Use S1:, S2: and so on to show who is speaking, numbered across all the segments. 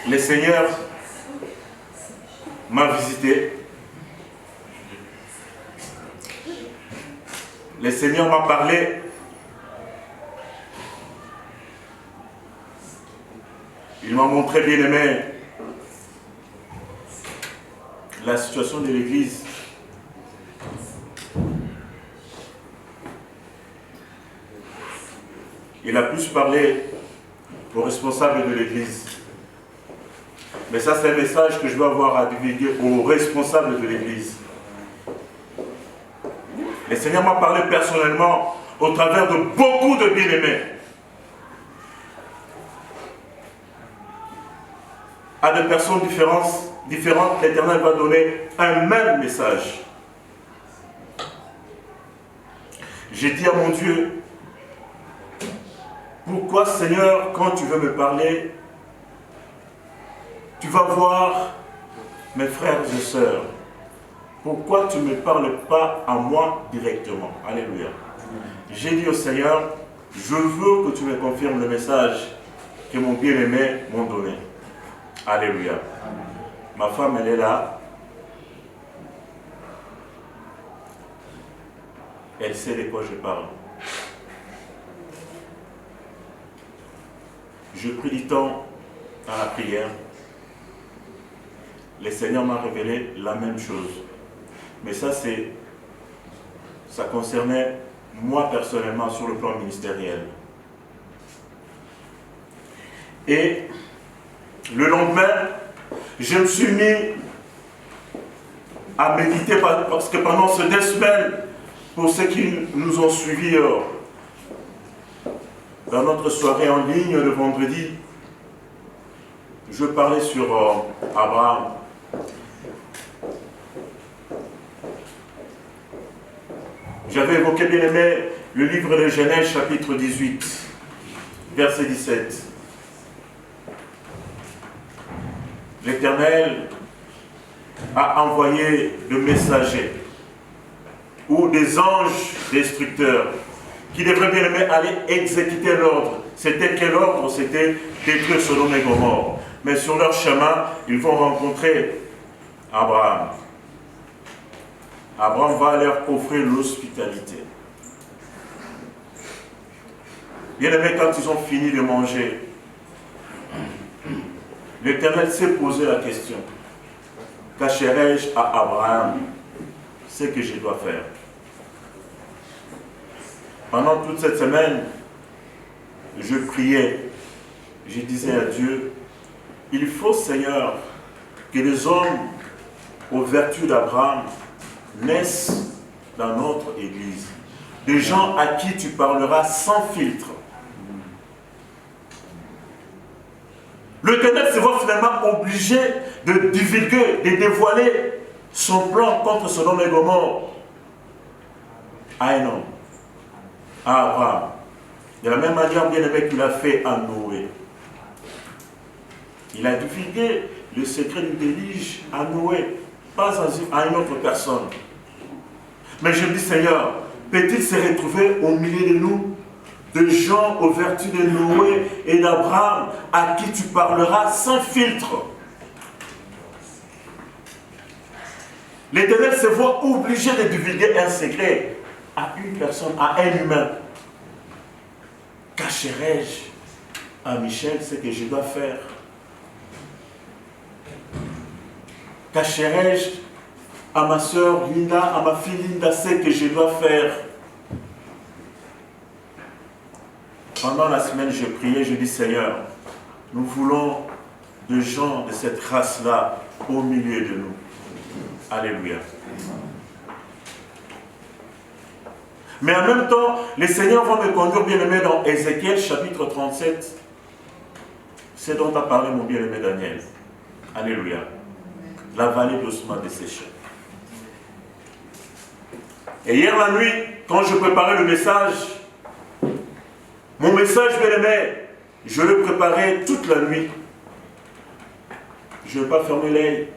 S1: Le Seigneur m'a visité. Le Seigneur m'a parlé. Il m'a montré, bien aimé, la situation de l'Église. Il a plus parlé aux responsables de l'Église. Mais ça, c'est un message que je dois avoir à divulguer aux responsables de l'Église. Le Seigneur m'a parlé personnellement au travers de beaucoup de bien-aimés. À des personnes différentes, l'Éternel va donner un même message. J'ai dit à mon Dieu, pourquoi Seigneur, quand tu veux me parler, tu vas voir mes frères et sœurs. Pourquoi tu ne me parles pas à moi directement? Alléluia. J'ai dit au Seigneur, je veux que tu me confirmes le message que mon bien-aimé m'a donné. Alléluia. Ma femme, elle est là. Elle sait de quoi je parle. Je pris du temps dans la prière. Le Seigneur m'a révélé la même chose. Mais ça concernait moi personnellement sur le plan ministériel. Et le lendemain, je me suis mis à méditer parce que pendant ces 2 semaines, pour ceux qui nous ont suivis dans notre soirée en ligne le vendredi, je parlais sur Abraham. J'avais évoqué, bien aimé, le livre de Genèse, chapitre 18, verset 17. L'Éternel a envoyé de messagers ou des anges destructeurs qui devraient, bien aimé, aller exécuter l'ordre. C'était quel ordre? C'était détruire Sodome et Gomorrhe. Mais sur leur chemin, ils vont rencontrer Abraham. Abraham va leur offrir l'hospitalité. Bien aimé, quand ils ont fini de manger, l'Éternel s'est posé la question: cacherai-je à Abraham ce que je dois faire? Pendant toute cette semaine, je priais, je disais à Dieu, il faut, Seigneur, que les hommes aux vertus d'Abraham naissent dans notre Église. Des gens à qui tu parleras sans filtre. L'Éternel se voit finalement obligé de divulguer, de dévoiler son plan contre Sodome et Gomorrhe à un homme, à Abraham. De la même manière, bien aimé, qu'il a fait à Noé. Il a divulgué le secret du déluge à Noé, pas à une autre personne. Mais je me dis, Seigneur, peut-il se retrouver au milieu de nous, de gens aux vertus de Noé et d'Abraham, à qui tu parleras sans filtre. L'Éternel se voit obligé de divulguer un secret à une personne, à un humain. Cacherai-je à Michel ce que je dois faire? Cacherai-je à ma soeur Linda, à ma fille Linda, ce que je dois faire? Pendant la semaine, je priais, je dis, Seigneur, nous voulons de gens de cette race-là au milieu de nous. Alléluia. Mais en même temps, le Seigneur va me conduire, bien-aimé, dans Ézéchiel, chapitre 37. C'est dont a parlé mon bien-aimé Daniel. Alléluia. La vallée d'ossements desséchés. Et hier la nuit, quand je préparais le message, mon message, bien-aimé, je le préparais toute la nuit. Je ne vais pas fermer l'œil.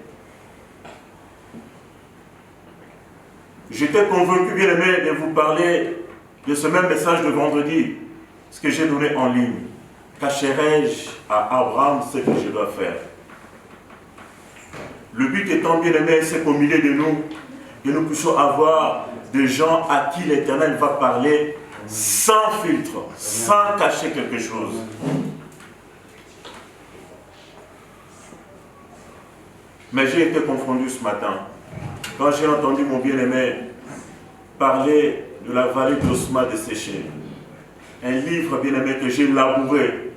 S1: J'étais convaincu, bien-aimé, de vous parler de ce même message de vendredi, ce que j'ai donné en ligne. Cacherai-je à Abraham ce que je dois faire? Le but étant, bien aimé, c'est qu'au milieu de nous, que nous puissions avoir des gens à qui l'Éternel va parler sans filtre, sans cacher quelque chose. Mais j'ai été confondu ce matin. Quand j'ai entendu mon bien-aimé parler de la vallée d'ossements desséchés, un livre bien-aimé que j'ai labouré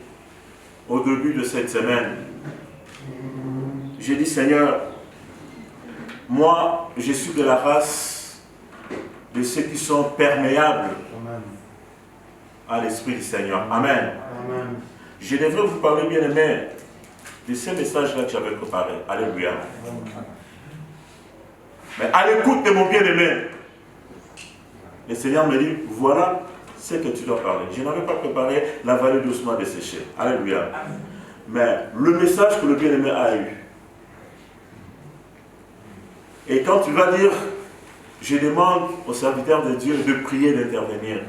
S1: au début de cette semaine, j'ai dit, Seigneur, moi, je suis de la race de ceux qui sont perméables à l'Esprit du Seigneur. Amen. Amen. Je devrais vous parler, bien-aimé, de ces messages-là que j'avais préparés. Alléluia. Mais à l'écoute de mon bien-aimé, le Seigneur me dit, voilà ce que tu dois parler. Je n'avais pas préparé la vallée d'ossements desséchés. Alléluia. Mais le message que le bien-aimé a eu, et quand tu vas dire, je demande aux serviteurs de Dieu de prier, d'intervenir,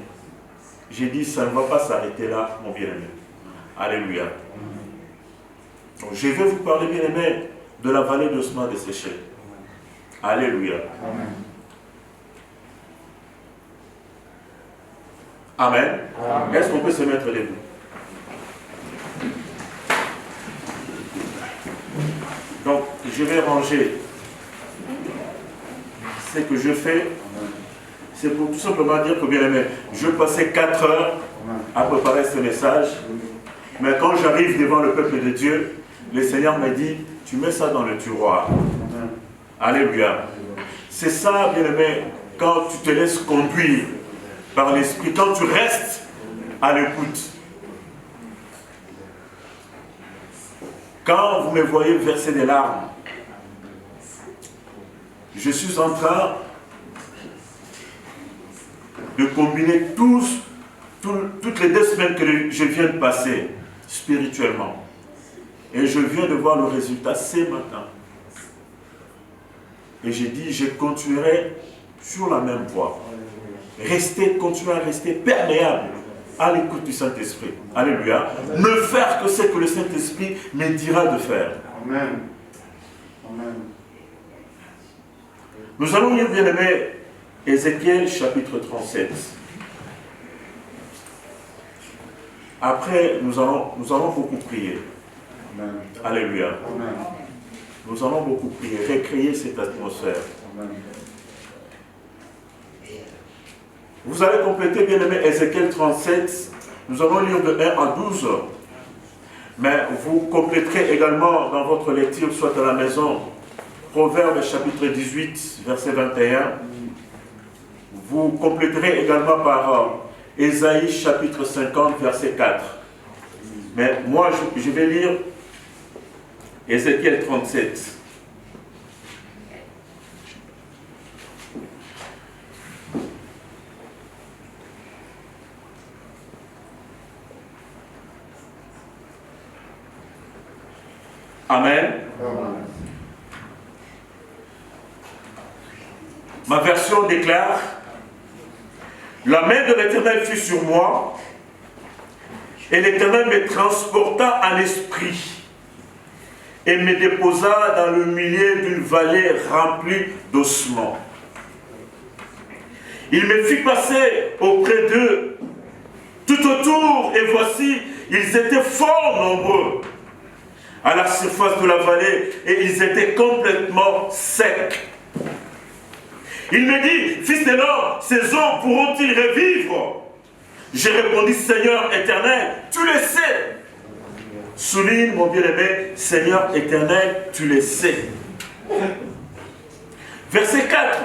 S1: j'ai dit, ça ne va pas s'arrêter là, mon bien-aimé. Alléluia. Donc, je vais vous parler, bien-aimé, de la vallée d'ossements desséchés. Alléluia. Amen. Amen. Est-ce qu'on peut se mettre debout? Donc, je vais ranger ce que je fais. C'est pour tout simplement dire que, bien aimé, je passais 4 heures à préparer ce message. Mais quand j'arrive devant le peuple de Dieu, le Seigneur me dit, tu mets ça dans le tiroir. Alléluia. C'est ça, bien aimé, quand tu te laisses conduire par l'Esprit, quand tu restes à l'écoute. Quand vous me voyez verser des larmes, je suis en train de combiner toutes les 2 semaines que je viens de passer spirituellement. Et je viens de voir le résultat ce matin. Et j'ai dit, je continuerai sur la même voie. Continuer à rester perméable à l'écoute du Saint-Esprit. Alléluia. Ne faire que ce que le Saint-Esprit me dira de faire. Amen. Amen. Nous allons lire, bien aimé, Ézéchiel chapitre 37. Après, nous allons beaucoup prier. Amen. Alléluia. Amen. Nous allons beaucoup prier, recréer cette atmosphère. Amen. Vous allez compléter, bien aimé, Ézéchiel 37. Nous allons lire de 1 à 12. Mais vous compléterez également dans votre lecture, soit à la maison, Proverbes chapitre 18, verset 21. Vous compléterez également par Ésaïe chapitre 50, verset 4. Mais moi, je vais lire Ézéchiel 37. Amen. Amen. Ma version déclare, la main de l'Éternel fut sur moi, et l'Éternel me transporta en esprit, et me déposa dans le milieu d'une vallée remplie d'ossements. Il me fit passer auprès d'eux, tout autour, et voici, ils étaient fort nombreux à la surface de la vallée, et ils étaient complètement secs. Il me dit, fils de l'homme, ces hommes pourront-ils revivre? J'ai répondu, Seigneur éternel, tu le sais. Souligne, mon bien-aimé, Seigneur éternel, tu le sais. Verset 4.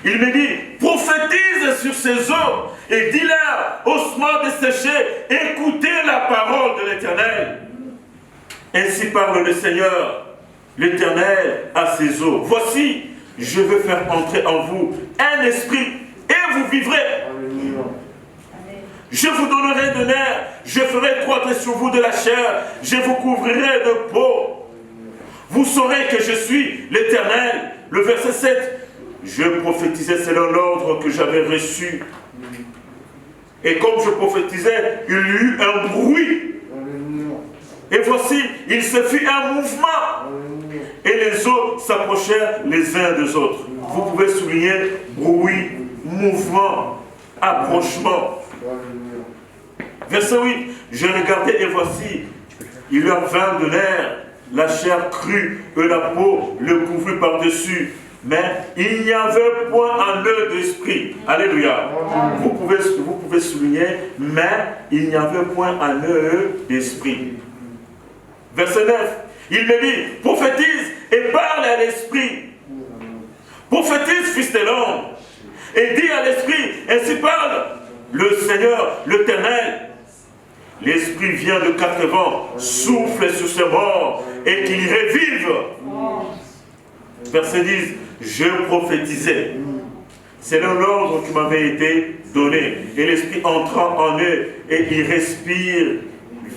S1: Il me dit, prophétise sur ces hommes et dis-leur, ossements desséchés, écoutez la parole de l'Éternel. Ainsi parle le Seigneur, l'Éternel à ses eaux. Voici, je veux faire entrer en vous un esprit et vous vivrez. Alléluia. Je vous donnerai de nerfs, je ferai croître sur vous de la chair, je vous couvrirai de peau. Vous saurez que je suis l'Éternel. Le verset 7, je prophétisais selon l'ordre que j'avais reçu. Et comme je prophétisais, il y eut un bruit. Et voici, il se fit un mouvement. Et les eaux s'approchèrent les uns des autres. Vous pouvez souligner bruit, mouvement, approchement. Verset 8. Je regardais et voici, il leur vint de l'air, la chair crue et la peau le couvrit par-dessus. Mais il n'y avait point en eux d'esprit. Alléluia. Vous pouvez souligner, mais il n'y avait point en eux d'esprit. Verset 9. Il me dit, prophétise et parle à l'esprit. Prophétise, fils de l'homme. Et dis à l'esprit, ainsi parle le Seigneur, l'Éternel. L'esprit vient de 4 vents, souffle sur ses morts et qu'il revive. Verset 10. Je prophétisais. C'est l'ordre qui m'avait été donné. Et l'esprit entrant en eux et ils respirent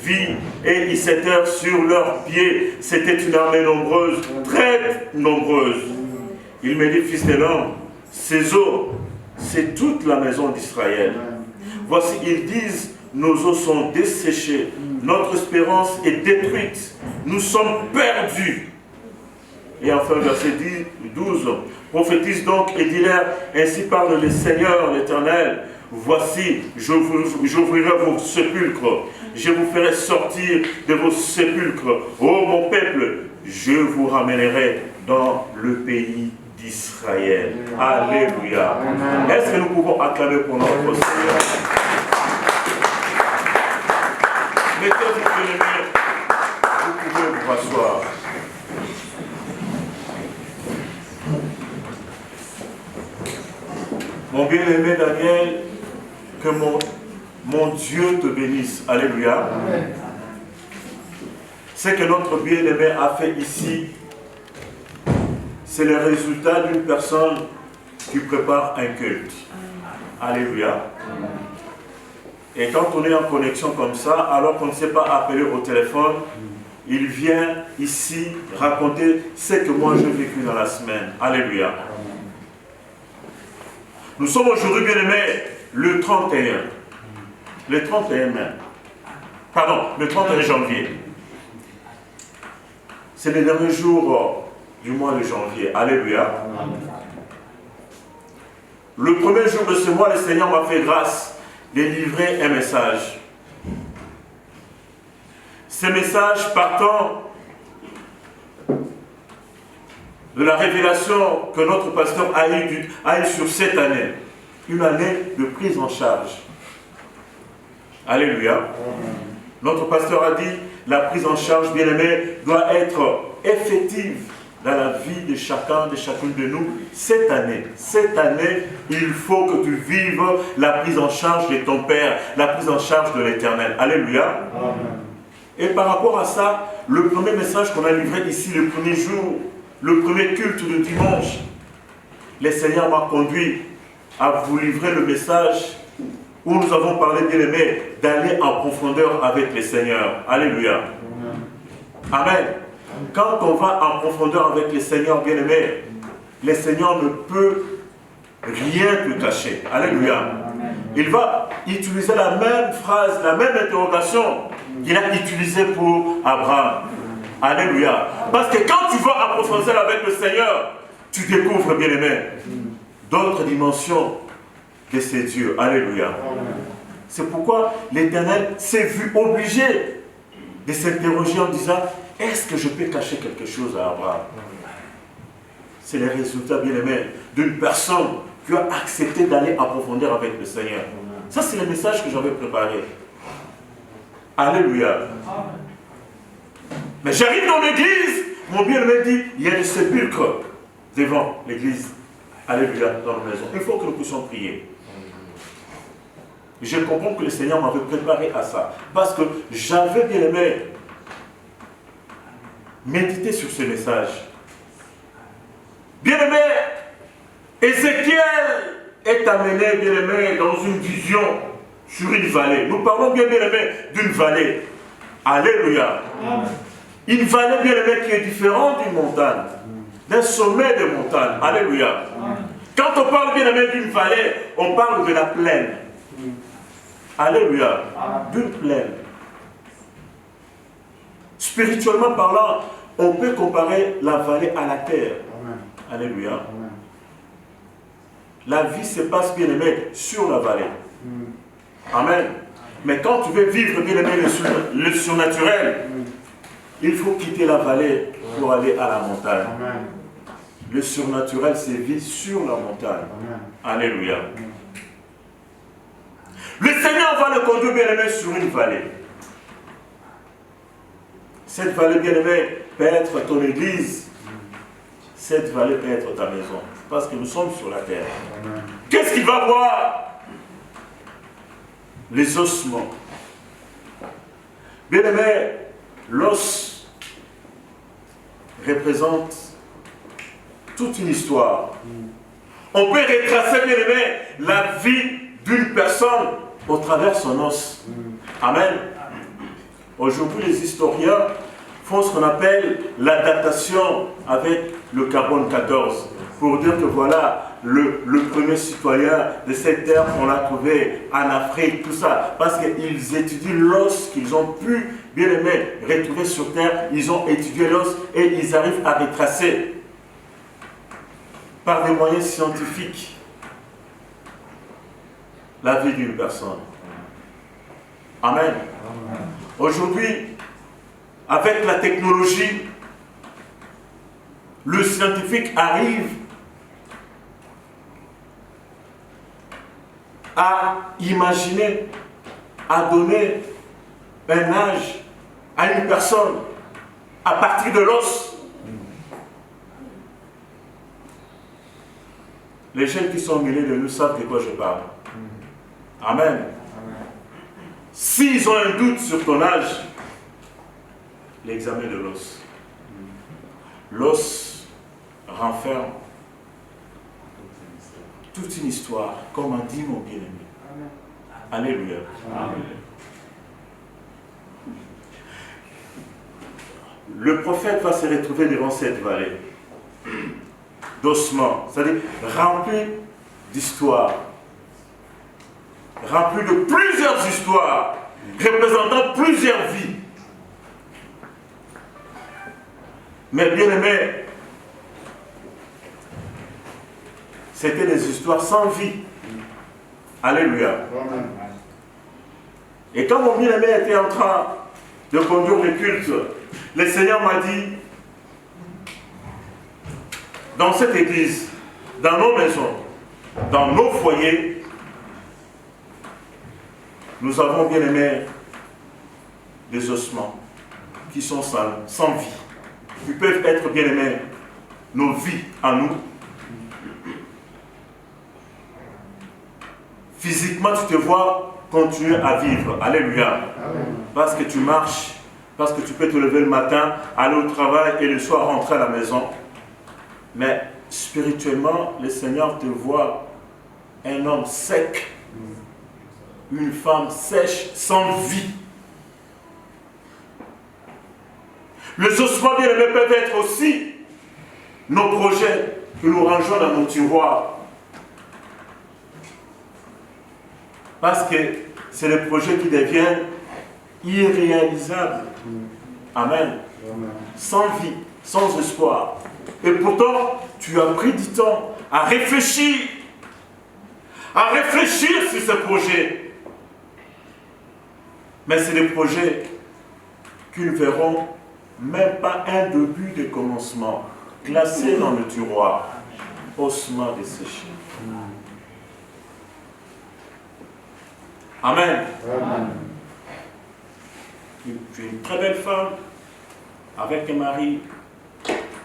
S1: vie et ils s'étèrent sur leurs pieds. C'était une armée nombreuse, très nombreuse. Il me dit, fils de l'homme, ces eaux, c'est toute la maison d'Israël. Voici, ils disent, nos eaux sont desséchées, notre espérance est détruite, nous sommes perdus. Et enfin, verset 12, prophétise donc et dis-leur, ainsi parle le Seigneur l'Éternel, voici, j'ouvrirai vos sépulcres, je vous ferai sortir de vos sépulcres. Ô mon peuple, je vous ramènerai dans le pays d'Israël. Alléluia. Est-ce que nous pouvons acclamer pour notre Seigneur? Mettez-vous bien-aimés, vous pouvez vous asseoir. Mon bien-aimé Daniel, que mon Dieu te bénisse. Alléluia. Ce que notre bien-aimé a fait ici, c'est le résultat d'une personne qui prépare un culte. Alléluia. Et quand on est en connexion comme ça, alors qu'on ne s'est pas appelé au téléphone, il vient ici raconter ce que moi j'ai vécu dans la semaine. Alléluia. Nous sommes aujourd'hui, bien-aimés, le 31. Le 31 mai. Pardon, le 31 janvier. C'est le dernier jour du mois de janvier. Alléluia. Le premier jour de ce mois, le Seigneur m'a fait grâce de livrer un message. Ce message partant de la révélation que notre pasteur a eu sur cette année. Une année de prise en charge. Alléluia. Notre pasteur a dit, la prise en charge, bien-aimé, doit être effective dans la vie de chacun, de chacune de nous. Cette année, il faut que tu vives la prise en charge de ton Père, la prise en charge de l'Éternel. Alléluia. Amen. Et par rapport à ça, le premier message qu'on a livré ici, le premier jour, le premier culte de dimanche, le Seigneur m'a conduit à vous livrer le message où nous avons parlé, bien-aimés, d'aller en profondeur avec le Seigneur. Alléluia. Amen. Quand on va en profondeur avec le Seigneur, bien-aimés, le Seigneur ne peut rien te cacher. Alléluia. Il va utiliser la même phrase, la même interrogation qu'il a utilisée pour Abraham. Alléluia. Parce que quand tu vas en profondeur avec le Seigneur, tu découvres, bien-aimé, d'autres dimensions de ces dieux. Alléluia. C'est pourquoi l'Éternel s'est vu obligé de s'interroger en disant, est-ce que je peux cacher quelque chose à Abraham? C'est le résultat, bien-aimé, d'une personne qui a accepté d'aller en profondeur avec le Seigneur. Ça, c'est le message que j'avais préparé. Alléluia. Mais j'arrive dans l'église, mon bien-aimé dit, il y a des sépulcres devant l'église. Alléluia, dans la maison. Il faut que nous puissions prier. Je comprends que le Seigneur m'avait préparé à ça. Parce que j'avais, bien-aimé, médité sur ce message. Bien-aimé, Ézéchiel est amené, bien-aimé, dans une vision sur une vallée. Nous parlons bien-aimé d'une vallée. Alléluia. Une vallée, bien-aimé, qui est différente d'une montagne, d'un sommet de montagne. Alléluia. Quand on parle, bien-aimé, d'une vallée, on parle de la plaine. Alléluia. D'une plaine. Spirituellement parlant, on peut comparer la vallée à la terre.
S2: Amen.
S1: Alléluia.
S2: Amen.
S1: La vie se passe, bien aimé, sur la vallée. Amen. Mais quand tu veux vivre, bien aimé, le surnaturel, il faut quitter la vallée pour aller à la montagne.
S2: Amen.
S1: Le surnaturel se vit sur la montagne.
S2: Amen.
S1: Alléluia. Le Seigneur va le conduire, bien aimé, sur une vallée. Cette vallée, bien aimé, peut être ton église. Cette vallée peut être ta maison. Parce que nous sommes sur la terre. Qu'est-ce qu'il va voir? Les ossements. Bien aimé, l'os représente toute une histoire. On peut retracer, bien aimé, la vie d'une personne au travers son os. Amen. Aujourd'hui, les historiens font ce qu'on appelle la datation avec le carbone 14 pour dire que voilà, le premier citoyen de cette terre qu'on a trouvé en Afrique, tout ça, parce qu'ils étudient l'os qu'ils ont pu, bien aimé, retrouver sur terre, ils ont étudié l'os et ils arrivent à retracer par des moyens scientifiques la vie d'une personne. Amen. Aujourd'hui, avec la technologie, le scientifique arrive à imaginer, à donner un âge à une personne à partir de l'os. Les jeunes qui sont au milieu de nous savent de quoi je parle. Amen. S'ils ont un doute sur ton âge, l'examen de l'os. L'os renferme toute une histoire, comme a dit mon bien-aimé. Alléluia. Amen. Le prophète va se retrouver devant cette vallée d'ossements, c'est-à-dire rempli d'histoires, rempli de plusieurs histoires, représentant plusieurs vies. Mais bien aimé, c'était des histoires sans vie. Alléluia. Et quand mon bien-aimé était en train de conduire le culte, le Seigneur m'a dit, dans cette église, dans nos maisons, dans nos foyers, nous avons bien aimé des ossements qui sont sans vie, qui peuvent être bien aimés nos vies à nous. Physiquement, tu te vois continuer à vivre. Alléluia. Parce que tu marches, parce que tu peux te lever le matin, aller au travail et le soir rentrer à la maison. Mais spirituellement, le Seigneur te voit un homme sec, une femme sèche, sans vie. Les ossements bien aimés peuvent être aussi nos projets que nous rangeons dans nos tiroirs. Parce que c'est les projets qui deviennent irréalisables. Amen. Sans vie, sans espoir. Et pourtant, tu as pris du temps à réfléchir sur ces projets. Mais c'est des projets qui ne verront même pas un début de commencement, classés dans le tiroir, ossements desséchés. Amen. Amen. Tu es une très belle femme, avec un mari,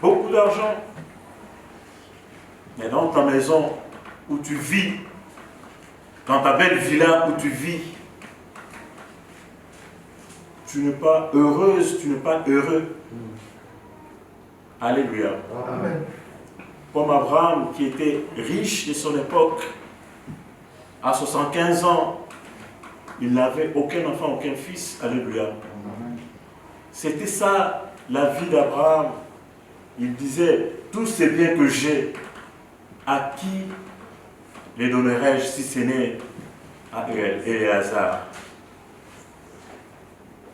S1: beaucoup d'argent. Mais dans ta maison où tu vis, dans ta belle villa où tu vis, tu n'es pas heureuse, tu n'es pas heureux. Alléluia. Amen. Comme Abraham qui était riche de son époque, à 75 ans, il n'avait aucun enfant, aucun fils. Alléluia. C'était ça, la vie d'Abraham. Il disait, tous ces biens que j'ai, à qui les donnerai-je si ce n'est à Éléazar,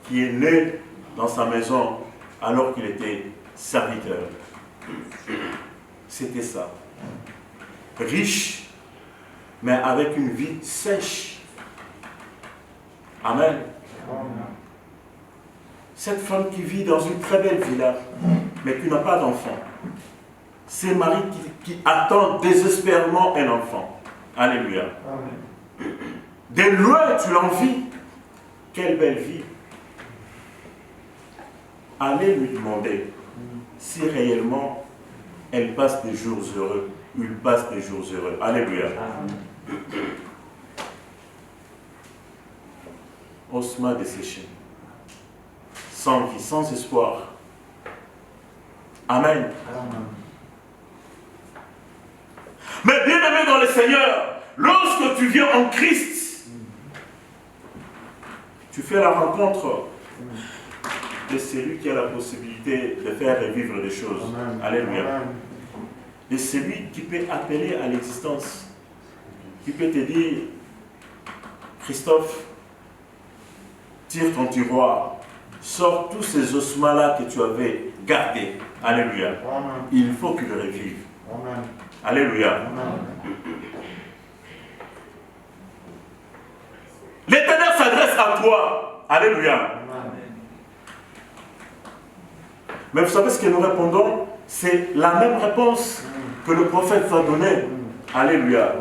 S1: qui est né dans sa maison alors qu'il était serviteur. C'était ça. Riche, mais avec une vie sèche. Amen. Cette femme qui vit dans une très belle villa, mais qui n'a pas d'enfant. C'est Marie qui attend désespérément un enfant. Alléluia. De loin, tu l'envies. Quelle belle vie. Allez lui demander si réellement elle passe des jours heureux. Il passe des jours heureux. Alléluia. Osma desséché. Sans vie, sans espoir. Amen. Mais bien aimé dans le Seigneur, lorsque tu viens en Christ, tu fais la rencontre de celui qui a la possibilité de faire revivre des choses. Amen. Alléluia. De celui qui peut appeler à l'existence, qui peut te dire, Christophe, tire ton tiroir, sors tous ces ossements-là que tu avais gardés. Alléluia. Amen. Il faut qu'il revive. Amen. Alléluia. Amen. L'Éternel s'adresse à toi. Alléluia. Amen. Mais vous savez ce que nous répondons? C'est la même réponse que le prophète va donner. Alléluia.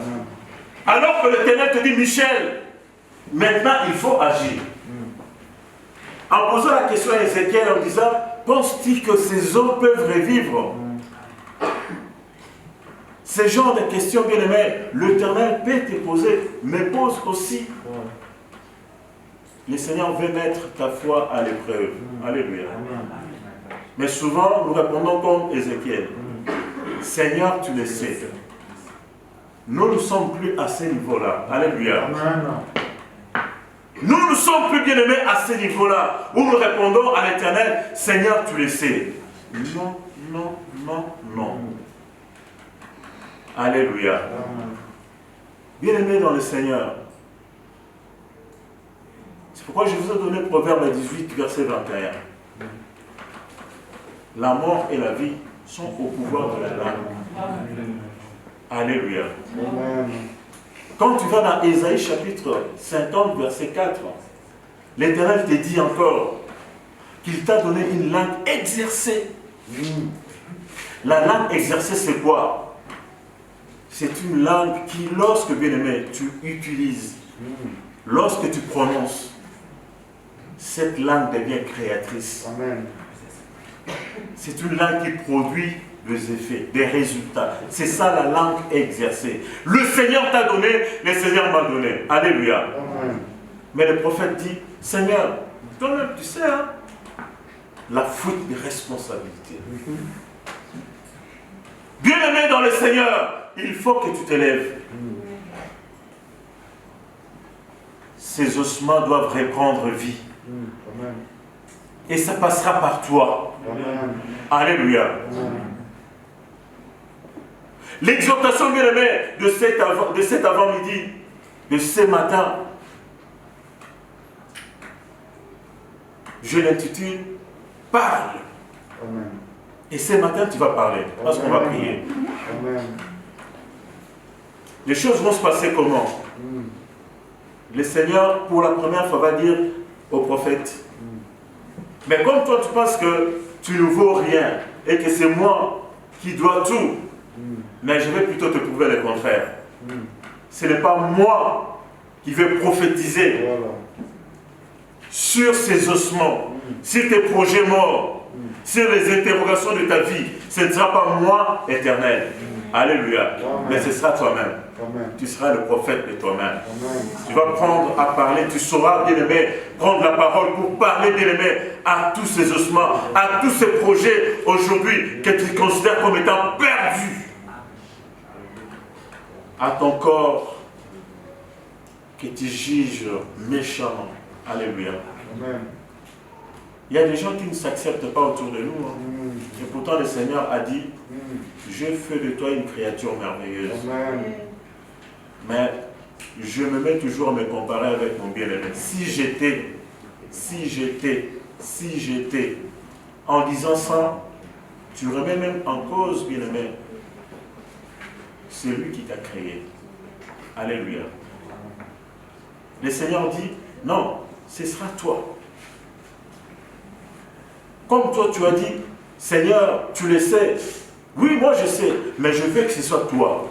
S1: Alors que l'Éternel te dit, Michel, maintenant il faut agir. En posant la question à Ézéchiel en disant, pense-t-il que ces hommes peuvent revivre? Ces genres de questions, bien aimés, l'Éternel peut te poser, mais pose aussi. Le Seigneur veut mettre ta foi à l'épreuve. Alléluia. Mais souvent, nous répondons comme Ézéchiel. Seigneur, tu le sais. Nous ne sommes plus à ce niveau-là. Alléluia. Nous ne sommes plus bien aimés à ce niveau-là où nous répondons à l'Éternel, Seigneur, tu le sais. Non, non, non, non. Alléluia. Bien aimés dans le Seigneur. C'est pourquoi je vous ai donné Proverbe 18, verset 21. La mort et la vie sont au pouvoir de la langue. Alléluia. Amen. Quand tu vas dans Ésaïe chapitre 50, verset 4, l'Éternel te dit encore qu'il t'a donné une langue exercée. La langue exercée, c'est quoi? C'est une langue qui, lorsque, bien aimé, tu utilises, lorsque tu prononces, cette langue devient créatrice. Amen. C'est une langue qui produit des effets, des résultats. C'est ça la langue exercée. Le Seigneur t'a donné, le Seigneur m'a donné. Alléluia. Amen. Mais le prophète dit, Seigneur, toi-même tu sais, hein, la fuite de responsabilité. Bien-aimé dans le Seigneur, il faut que tu t'élèves. Ces ossements doivent reprendre vie. Amen. Et ça passera par toi. Amen. Alléluia. Amen. L'exhortation bien-aimée de cet avant-midi, de ce matin, je l'intitule « Parle ». Et ce matin, tu vas parler, parce qu'on va prier. Amen. Les choses vont se passer comment? Le Seigneur, pour la première fois, va dire au prophète, mais comme toi, tu penses que tu ne vaux rien et que c'est moi qui dois tout, mais je vais plutôt te prouver le contraire. Ce n'est pas moi qui vais prophétiser sur ces ossements, sur tes projets morts, sur les interrogations de ta vie. Ce ne sera pas moi, Éternel. Alléluia. Mais ce sera toi-même. Tu seras le prophète de toi-même. Tu vas prendre à parler, tu sauras, bien-aimé, prendre la parole pour parler, bien-aimé, à tous ces ossements, à tous ces projets aujourd'hui que tu considères comme étant perdus. À ton corps que tu juges méchamment. Alléluia. Amen. Il y a des gens qui ne s'acceptent pas autour de nous. Et pourtant le Seigneur a dit, je fais de toi une créature merveilleuse. Amen. Mais je me mets toujours à me comparer avec mon bien-aimé. Si j'étais, en disant ça, Tu remets même en cause, bien-aimé, c'est lui qui t'a créé. Alléluia. Le Seigneur dit, non, ce sera toi. Comme toi, tu as dit, Seigneur, tu le sais. Oui, moi je sais, mais je veux que ce soit toi.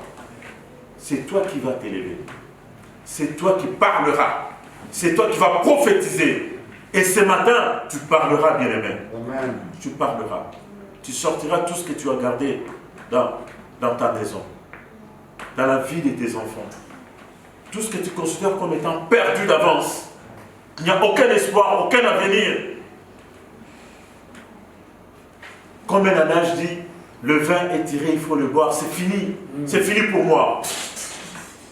S1: C'est toi qui vas t'élever. C'est toi qui parleras. C'est toi qui vas prophétiser. Et ce matin, tu parleras, bien-aimé. Tu parleras. Tu sortiras tout ce que tu as gardé dans ta maison, dans la vie de tes enfants. Tout ce que tu considères comme étant perdu d'avance. Il n'y a aucun espoir, aucun avenir. Comme un adage dit, le vin est tiré, il faut le boire, c'est fini. C'est fini pour moi.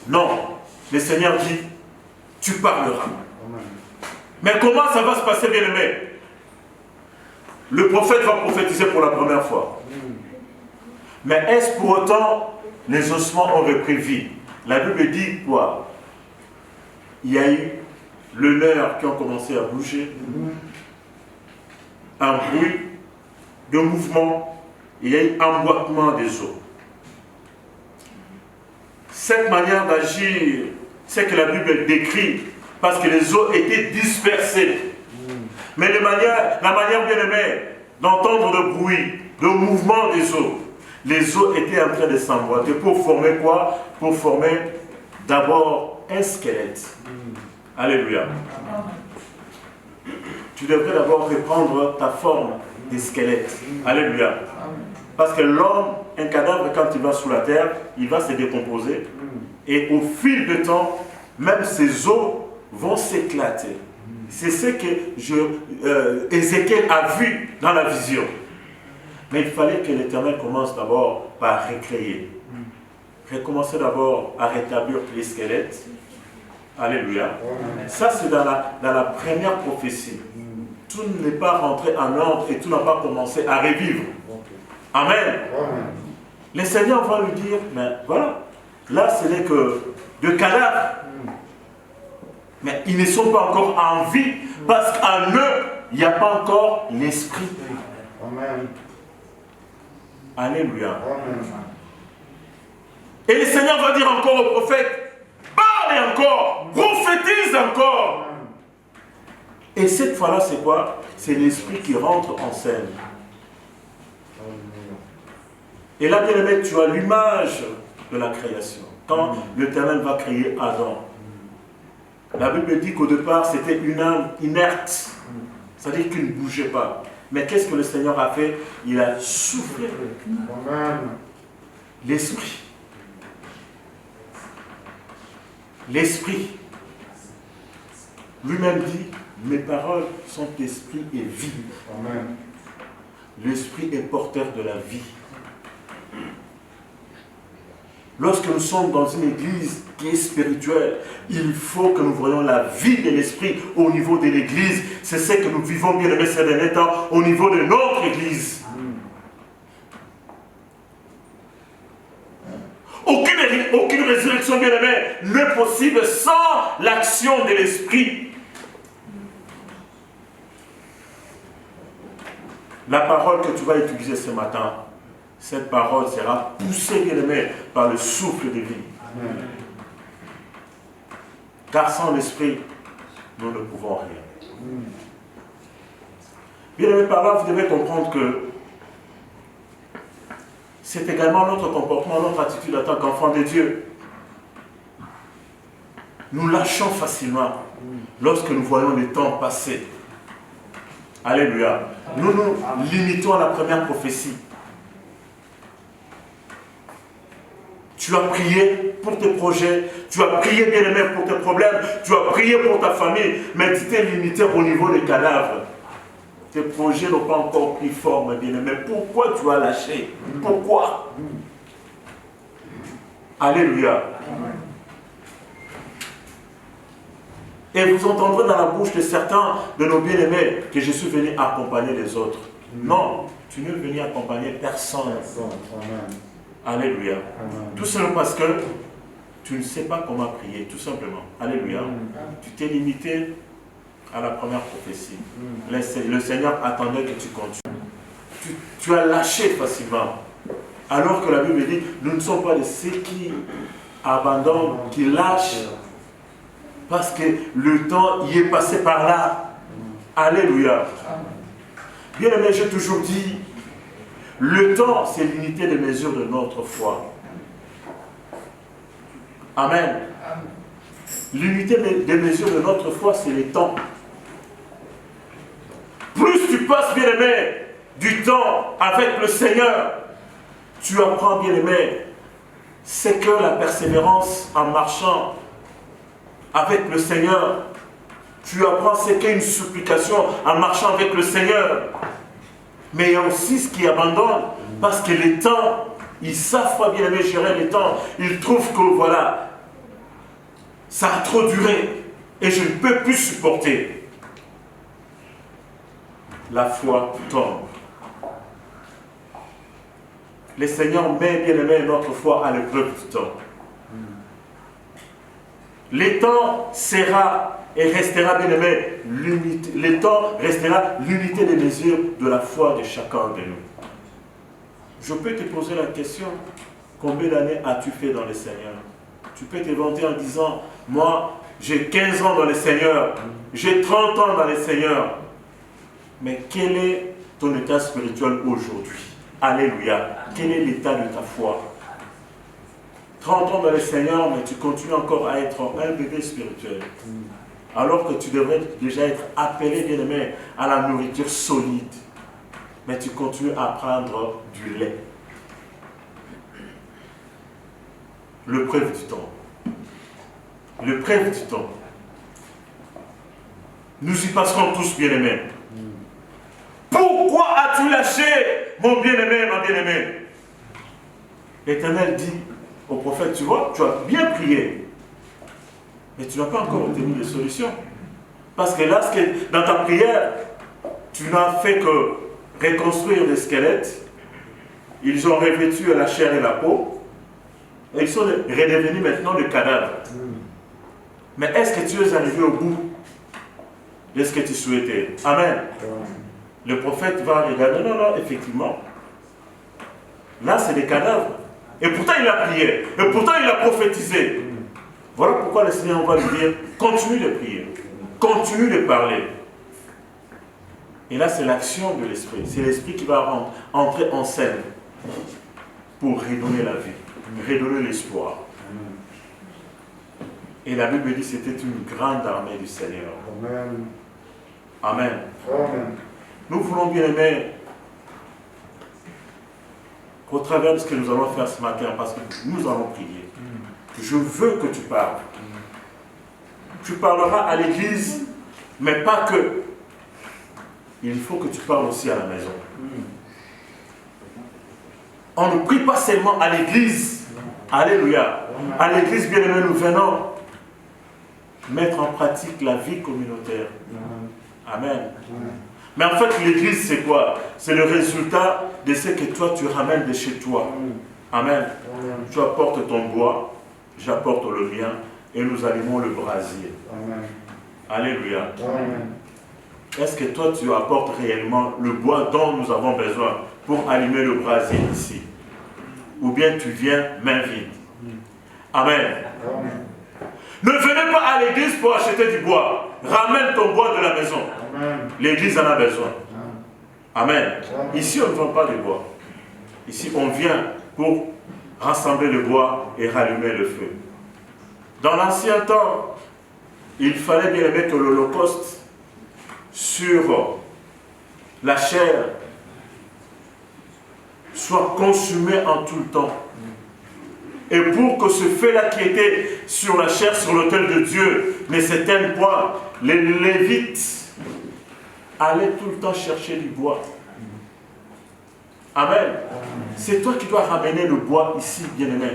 S1: Non, le Seigneur dit, tu parleras. Mais comment ça va se passer, bien-aimé? Le prophète va prophétiser pour la première fois. Mais est-ce pour autant les ossements ont repris vie? La Bible dit quoi? Il y a eu le nerf qui ont commencé à bouger, un bruit de mouvement, il y a eu un emboîtement des os. Cette manière d'agir, c'est que la Bible décrit, parce que les os étaient dispersés. Mais la manière bien aimée d'entendre le bruit, le mouvement des os, les os étaient en train de s'emboîter pour former quoi? Pour former d'abord un squelette. Alléluia. Tu devrais d'abord reprendre ta forme de squelette. Alléluia. Parce que l'homme, un cadavre, quand il va sous la terre, il va se décomposer. Et au fil du temps, même ses os vont s'éclater. C'est ce que Ézéchiel a vu dans la vision. Mais il fallait que l'Éternel commence d'abord par recréer. Recommencer d'abord à rétablir les squelettes. Alléluia. Ça, c'est dans la première prophétie. Tout n'est pas rentré en ordre et tout n'a pas commencé à revivre. Amen. Le Seigneur va lui dire, mais voilà, là ce n'est que de cadavres. Mais ils ne sont pas encore en vie parce qu'en eux, il n'y a pas encore l'esprit. Amen. Alléluia. Amen. Et le Seigneur va dire encore au prophète, parle encore, prophétise encore. Et cette fois-là, c'est quoi? C'est l'esprit qui rentre en scène. Et là, bien aimé, tu as l'image de la création. Quand l'Éternel va créer Adam, la Bible dit qu'au départ, c'était une âme inerte. C'est-à-dire qu'il ne bougeait pas. Mais qu'est-ce que le Seigneur a fait? Il a soufflé l'esprit. L'esprit. Lui-même dit, mes paroles sont esprit et vie. L'esprit est porteur de la vie. Lorsque nous sommes dans une église qui est spirituelle, il faut que nous voyions la vie de l'esprit au niveau de l'église. C'est ce que nous vivons bien aimé ces derniers temps au niveau de notre église. Aucune résurrection bien aimée n'est possible sans l'action de l'esprit. La parole que tu vas utiliser ce matin, cette parole sera poussée, bien aimé, par le souffle de vie. Amen. Car sans l'esprit, nous ne pouvons rien. Bien aimé, par là, vous devez comprendre que c'est également notre comportement, notre attitude en tant qu'enfant de Dieu. Nous lâchons facilement lorsque nous voyons les temps passer. Alléluia. Nous nous limitons à la première prophétie. Tu as prié pour tes projets, tu as prié bien aimé pour tes problèmes, tu as prié pour ta famille, mais tu t'es limité au niveau des cadavres. Tes projets n'ont pas encore pris forme, bien aimé. Pourquoi tu as lâché? Pourquoi? Alléluia. Et vous entendrez dans la bouche de certains de nos bien-aimés que je suis venu accompagner les autres. Non, tu n'es venu accompagner personne. Alléluia. Tout simplement parce que tu ne sais pas comment prier, tout simplement. Alléluia. Tu t'es limité à la première prophétie. Le Seigneur attendait que tu continues. tu as lâché facilement. Alors que la Bible dit, nous ne sommes pas de ceux qui abandonnent, qui lâchent, parce que le temps y est passé par là. Alléluia. Bien aimé, j'ai toujours dit, le temps, c'est l'unité de mesure de notre foi. Amen. L'unité de mesure de notre foi, c'est le temps. Plus tu passes, bien aimé, du temps avec le Seigneur, tu apprends, bien aimé, c'est que la persévérance en marchant avec le Seigneur, tu apprends ce qu'est une supplication en marchant avec le Seigneur. Mais il y a aussi ce qui abandonne, parce que les temps, ils savent pas bien aimé gérer les temps. Ils trouvent que voilà, ça a trop duré et je ne peux plus supporter. La foi tombe. Le Seigneur met bien aimé notre foi à l'épreuve du temps. Le temps sera et restera bien aimé l'unité. Le temps restera l'unité des mesures de la foi de chacun de nous. Je peux te poser la question, combien d'années as-tu fait dans le Seigneur? Tu peux te vanter en disant, moi j'ai 15 ans dans le Seigneur, j'ai 30 ans dans le Seigneur. Mais quel est ton état spirituel aujourd'hui? Alléluia. Quel est l'état de ta foi? 30 ans dans le Seigneur, mais tu continues encore à être un bébé spirituel. Alors que tu devrais déjà être appelé, bien aimé, à la nourriture solide. Mais tu continues à prendre du lait. L'épreuve du temps. L'épreuve du temps. Nous y passerons tous, bien aimés. Pourquoi as-tu lâché, mon bien-aimé, ma bien-aimée? L'Éternel dit au prophète, tu vois, tu as bien prié, mais tu n'as pas encore obtenu de solution. Parce que là, dans ta prière, tu n'as fait que reconstruire des squelettes. Ils ont revêtu la chair et la peau. Et ils sont redevenus maintenant des cadavres. Mais est-ce que tu es arrivé au bout de ce que tu souhaitais? Amen. Le prophète va regarder, non, effectivement. Là, c'est des cadavres. Et pourtant, il a prié. Et pourtant, il a prophétisé. Voilà pourquoi le Seigneur va lui dire, continue de prier. Continue de parler. Et là, c'est l'action de l'Esprit. C'est l'Esprit qui va entrer en scène pour redonner la vie, redonner l'espoir. Et la Bible dit que c'était une grande armée du Seigneur. Amen. Amen. Amen. Nous voulons bien aimer qu'au travers de ce que nous allons faire ce matin, parce que nous allons prier, je veux que tu parles. Tu parleras à l'église, mais pas que. Il faut que tu parles aussi à la maison. On ne prie pas seulement à l'église. Alléluia. À l'église, bien aimé, nous venons mettre en pratique la vie communautaire. Amen. Mais en fait, l'église, c'est quoi? C'est le résultat de ce que toi, tu ramènes de chez toi. Amen. Tu apportes ton bois, j'apporte le mien, et nous allumons le brasier. Amen. Alléluia. Amen. Est-ce que toi, tu apportes réellement le bois dont nous avons besoin pour allumer le brasier ici? Ou bien tu viens main vide? Amen. Amen. Ne venez pas à l'église pour acheter du bois. Ramène ton bois de la maison. L'église en a besoin. Amen. Ici, on ne vend pas de bois. Ici, on vient pour rassembler le bois et rallumer le feu. Dans l'ancien temps, il fallait bien mettre l'Holocauste sur la chair soit consumé en tout le temps. Et pour que ce feu-là qui était sur la chair, sur l'autel de Dieu, ne s'éteigne point, les Lévites allaient tout le temps chercher du bois. Amen. C'est toi qui dois ramener le bois ici, bien-aimé.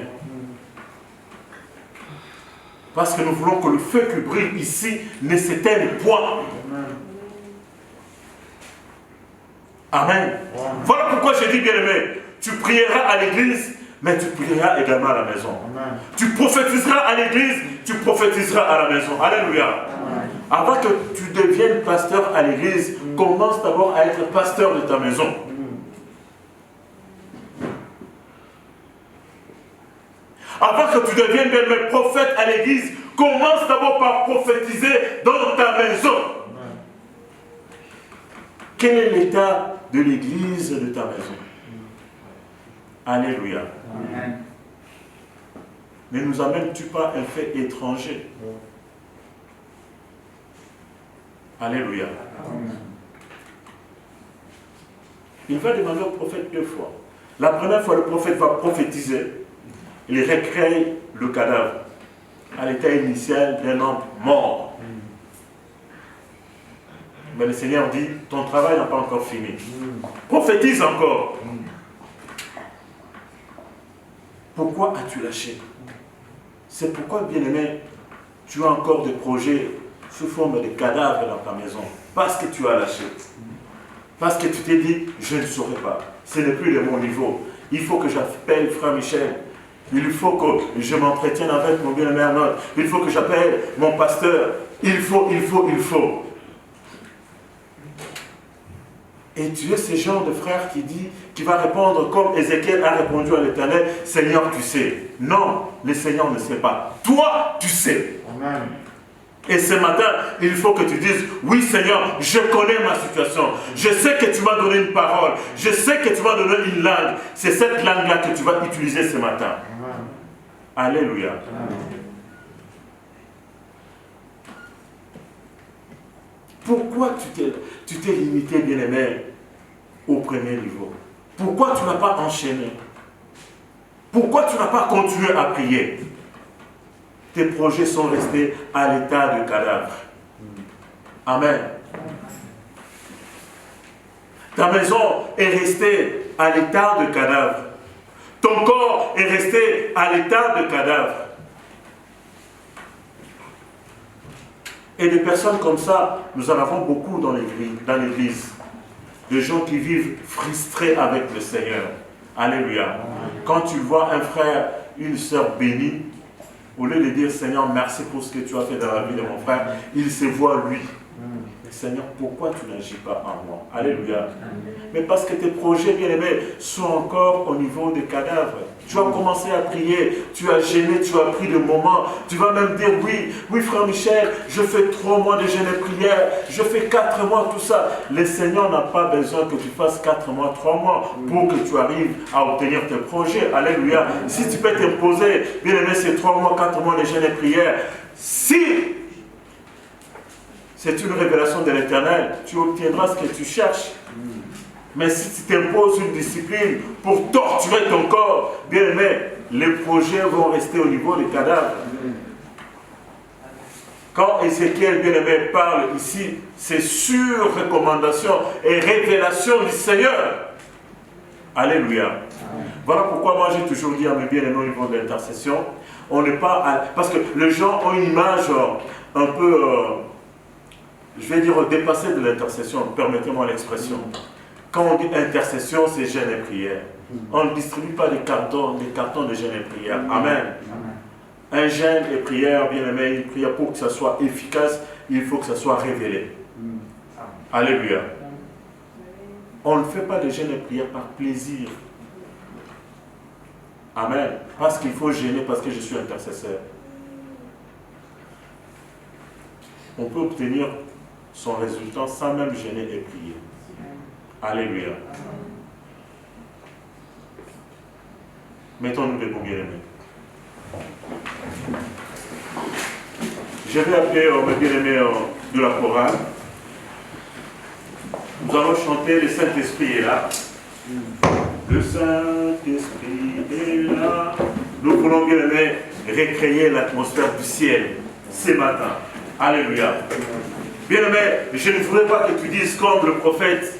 S1: Parce que nous voulons que le feu qui brille ici ne s'éteigne point. Amen. Voilà pourquoi j'ai dit, bien-aimé, tu prieras à l'église, mais tu prieras également à la maison. Amen. Tu prophétiseras à l'église, tu prophétiseras à la maison. Alléluia. Amen. Avant que tu deviennes pasteur à l'église, commence d'abord à être pasteur de ta maison. Avant que tu deviennes bien-aimé prophète à l'église, commence d'abord par prophétiser dans ta maison. Quel est l'état de l'église de ta maison? Alléluia. Amen. Ne nous amènes-tu pas un fait étranger? Alléluia. Amen. Il va demander au prophète 2 fois. La première fois, le prophète va prophétiser. Il recrée le cadavre à l'état initial d'un homme mort. Mais le Seigneur dit, ton travail n'a pas encore fini. Prophétise encore. Pourquoi as-tu lâché? C'est pourquoi, bien-aimé, tu as encore des projets sous forme de cadavres dans ta maison. Parce que tu as lâché. Parce que tu t'es dit, je ne saurais pas. Ce n'est plus de mon niveau. Il faut que j'appelle frère Michel. Il faut que je m'entretienne avec mon bien-aimé Arnold. Il faut que j'appelle mon pasteur. Il faut. Et tu es ce genre de frère qui va répondre comme Ézéchiel a répondu à l'Éternel, Seigneur, tu sais. Non, le Seigneur ne sait pas. Toi, tu sais. Amen. Et ce matin, il faut que tu dises, oui Seigneur, je connais ma situation. Je sais que tu m'as donné une parole. Je sais que tu m'as donné une langue. C'est cette langue-là que tu vas utiliser ce matin. Amen. Alléluia. Amen. Pourquoi tu t'es limité, bien-aimé, au premier niveau? Pourquoi tu n'as pas enchaîné? Pourquoi tu n'as pas continué à prier? Tes projets sont restés à l'état de cadavre. Amen. Ta maison est restée à l'état de cadavre. Ton corps est resté à l'état de cadavre. Et des personnes comme ça, nous en avons beaucoup dans l'église. Des gens qui vivent frustrés avec le Seigneur. Alléluia. Quand tu vois un frère, une sœur bénie, au lieu de dire Seigneur, merci pour ce que tu as fait dans la vie de mon frère, il se voit lui. Seigneur, pourquoi tu n'agis pas en moi? Alléluia. Mais parce que tes projets, bien-aimés, sont encore au niveau des cadavres. Tu as commencé à prier, tu as gêné, tu as pris le moment. Tu vas même dire, oui, frère Michel, je fais 3 mois de jeûne et prière, je fais 4 mois, tout ça. Le Seigneur n'a pas besoin que tu fasses 4 mois, 3 mois pour que tu arrives à obtenir tes projets. Alléluia. Si tu peux t'imposer, bien-aimé, ces 3 mois, 4 mois de jeûne et prière, si c'est une révélation de l'Éternel, tu obtiendras ce que tu cherches. Mais si tu t'imposes une discipline pour torturer ton corps, bien aimé, les projets vont rester au niveau des cadavres. Quand Ézéchiel, bien aimé, parle ici, c'est sur recommandation et révélation du Seigneur. Alléluia. Voilà pourquoi moi j'ai toujours dit à mes bien-aimés au niveau de l'intercession, on n'est pas... Parce que les gens ont une image un peu... je vais dire dépassée de l'intercession, permettez-moi l'expression. Quand on dit intercession, c'est jeûne et prière. On ne distribue pas des cartons de jeûne et prière. Amen. Un jeûne et prière, bien aimé, une prière pour que ça soit efficace, il faut que ça soit révélé. Alléluia. On ne fait pas de jeûne et prière par plaisir. Amen. Parce qu'il faut jeûner, parce que je suis intercesseur. On peut obtenir son résultat sans même jeûner et prier. Alléluia. Mettons-nous debout, bien-aimés. Je vais appeler mes bien-aimés de la chorale. Nous allons chanter le Saint-Esprit est là. Le Saint-Esprit est là. Nous voulons, bien-aimés, recréer l'atmosphère du ciel ce matin. Alléluia. Bien-aimé, je ne voudrais pas que tu dises comme le prophète.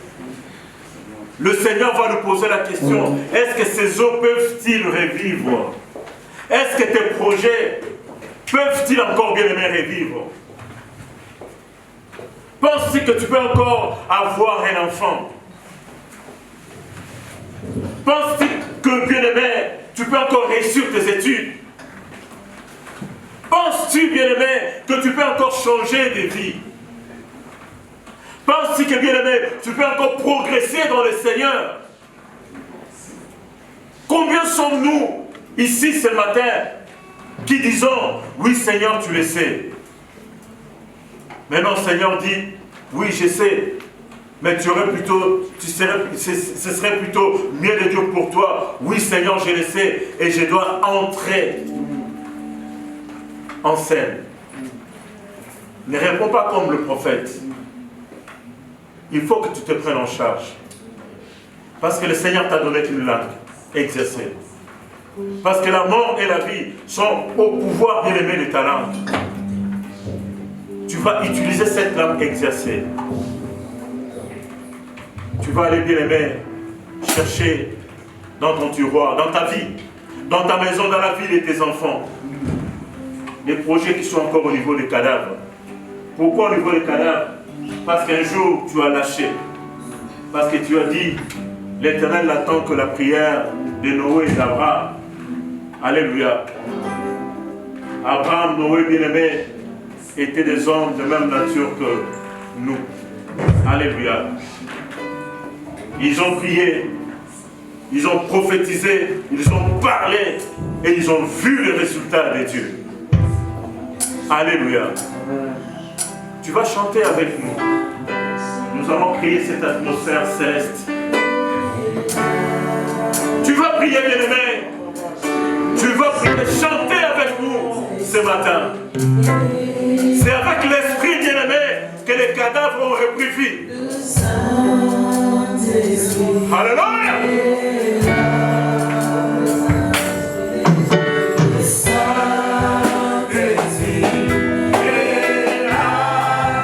S1: Le Seigneur va nous poser la question, est-ce que ces eaux peuvent-ils revivre? Est-ce que tes projets peuvent-ils encore, bien-aimé, revivre? Penses-tu que tu peux encore avoir un enfant? Penses-tu que, bien-aimé, tu peux encore réussir tes études? Penses-tu, bien-aimé, que tu peux encore changer de vie? Penses-tu que, bien-aimé, tu peux encore progresser dans le Seigneur? Combien sommes-nous ici ce matin qui disons, oui Seigneur, tu le sais. Maintenant, Seigneur dit, oui, je sais, mais ce serait plutôt mieux de Dieu pour toi. Oui, Seigneur, je le sais, et je dois entrer en scène. Ne réponds pas comme le prophète. Il faut que tu te prennes en charge. Parce que le Seigneur t'a donné une langue exercée. Parce que la mort et la vie sont au pouvoir bien-aimé de ta langue. Tu vas utiliser cette langue exercée. Tu vas aller, bien-aimé, chercher dans ton tiroir, dans ta vie, dans ta maison, dans la vie de tes enfants, les projets qui sont encore au niveau des cadavres. Pourquoi au niveau des cadavres? Parce qu'un jour, tu as lâché. Parce que tu as dit, l'Éternel n'attend que la prière de Noé et d'Abraham. Alléluia. Abraham, Noé, bien-aimé, étaient des hommes de même nature que nous. Alléluia. Ils ont prié, ils ont prophétisé, ils ont parlé et ils ont vu le résultat de Dieu. Alléluia. Tu vas chanter avec nous. Nous allons créer cette atmosphère céleste. Tu vas prier, bien-aimé. Tu vas prier, chanter avec nous ce matin. C'est avec l'esprit, bien-aimé, que les cadavres ont repris vie. Alléluia.